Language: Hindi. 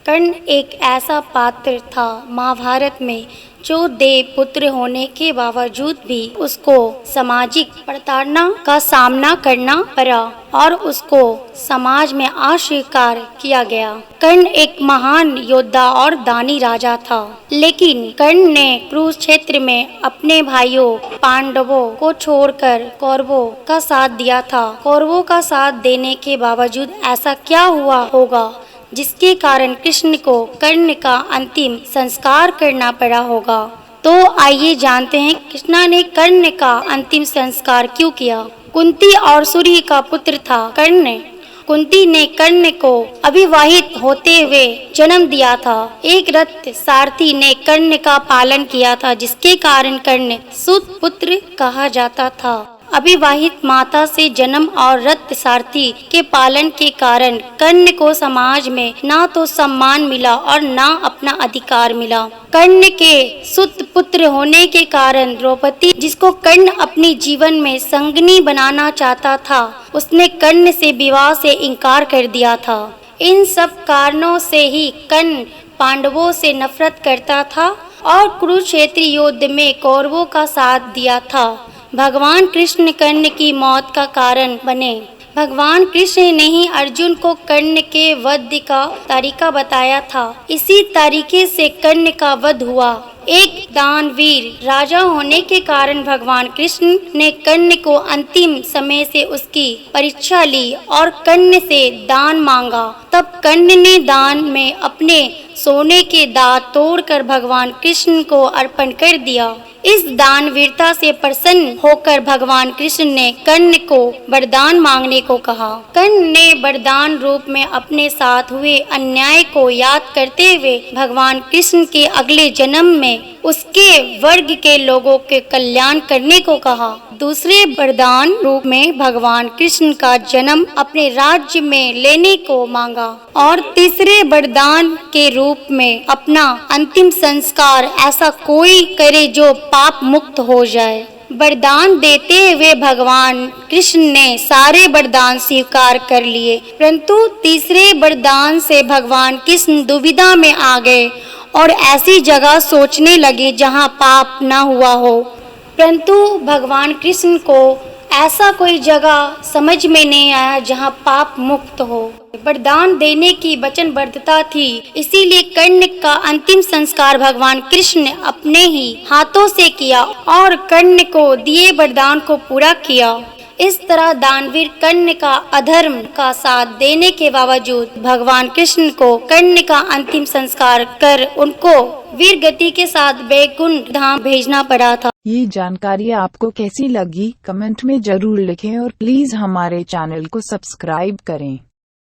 कर्ण एक ऐसा पात्र था महाभारत में जो देव पुत्र होने के बावजूद भी उसको सामाजिक प्रताड़ना का सामना करना पड़ा और उसको समाज में अस्वीकार किया गया। कर्ण एक महान योद्धा और दानी राजा था, लेकिन कर्ण ने कुरुक्षेत्र में अपने भाइयों पांडवों को छोड़कर कौरवों का साथ दिया था। कौरवों का साथ देने के बावजूद ऐसा क्या हुआ होगा जिसके कारण कृष्ण को कर्ण का अंतिम संस्कार करना पड़ा होगा। तो आइए जानते हैं कृष्ण ने कर्ण का अंतिम संस्कार क्यों किया। कुंती और सूर्य का पुत्र था कर्ण। कुंती ने कर्ण को अविवाहित होते हुए जन्म दिया था। एक रथ सारथी ने कर्ण का पालन किया था, जिसके कारण कर्ण सूत पुत्र कहा जाता था। अविवाहित माता से जन्म और रथ सारथी के पालन के कारण कर्ण को समाज में ना तो सम्मान मिला और ना अपना अधिकार मिला। कर्ण के सुत पुत्र होने के कारण द्रौपदी, जिसको कर्ण अपने जीवन में संगनी बनाना चाहता था, उसने कर्ण से विवाह से इनकार कर दिया था। इन सब कारणों से ही कर्ण पांडवों से नफरत करता था और कुरुक्षेत्र युद्ध में कौरवों का साथ दिया था। भगवान कृष्ण कर्ण की मौत का कारण बने। भगवान कृष्ण ने ही अर्जुन को कर्ण के वध का तरीका बताया था। इसी तरीके से कर्ण का वध हुआ। एक दानवीर राजा होने के कारण भगवान कृष्ण ने कर्ण को अंतिम समय से उसकी परीक्षा ली और कर्ण से दान मांगा। तब कर्ण ने दान में अपने सोने के दांत तोड़कर भगवान कृष्ण को अर्पण कर दिया। इस दानवीरता से प्रसन्न होकर भगवान कृष्ण ने कर्ण को वरदान मांगने को कहा। कर्ण ने वरदान रूप में अपने साथ हुए अन्याय को याद करते हुए भगवान कृष्ण के अगले जन्म में उसके वर्ग के लोगों के कल्याण करने को कहा। दूसरे वरदान रूप में भगवान कृष्ण का जन्म अपने राज्य में लेने को मांगा और तीसरे वरदान के रूप में अपना अंतिम संस्कार ऐसा कोई करे जो पाप मुक्त हो जाए। वरदान देते हुए भगवान कृष्ण ने सारे वरदान स्वीकार कर लिए, परंतु तीसरे वरदान से भगवान कृष्ण दुविधा में आ गए और ऐसी जगह सोचने लगे जहां पाप न हुआ हो। परंतु भगवान कृष्ण को ऐसा कोई जगह समझ में नहीं आया जहां पाप मुक्त हो। वरदान देने की वचनबद्धता थी, इसीलिए कर्ण का अंतिम संस्कार भगवान कृष्ण ने अपने ही हाथों से किया और कर्ण को दिए वरदान को पूरा किया। इस तरह दानवीर कर्ण का अधर्म का साथ देने के बावजूद भगवान कृष्ण को कर्ण का अंतिम संस्कार कर उनको वीर गति के साथ वैकुंठ धाम भेजना पड़ा था। ये जानकारी आपको कैसी लगी कमेंट में जरूर लिखें और प्लीज हमारे चैनल को सब्सक्राइब करें।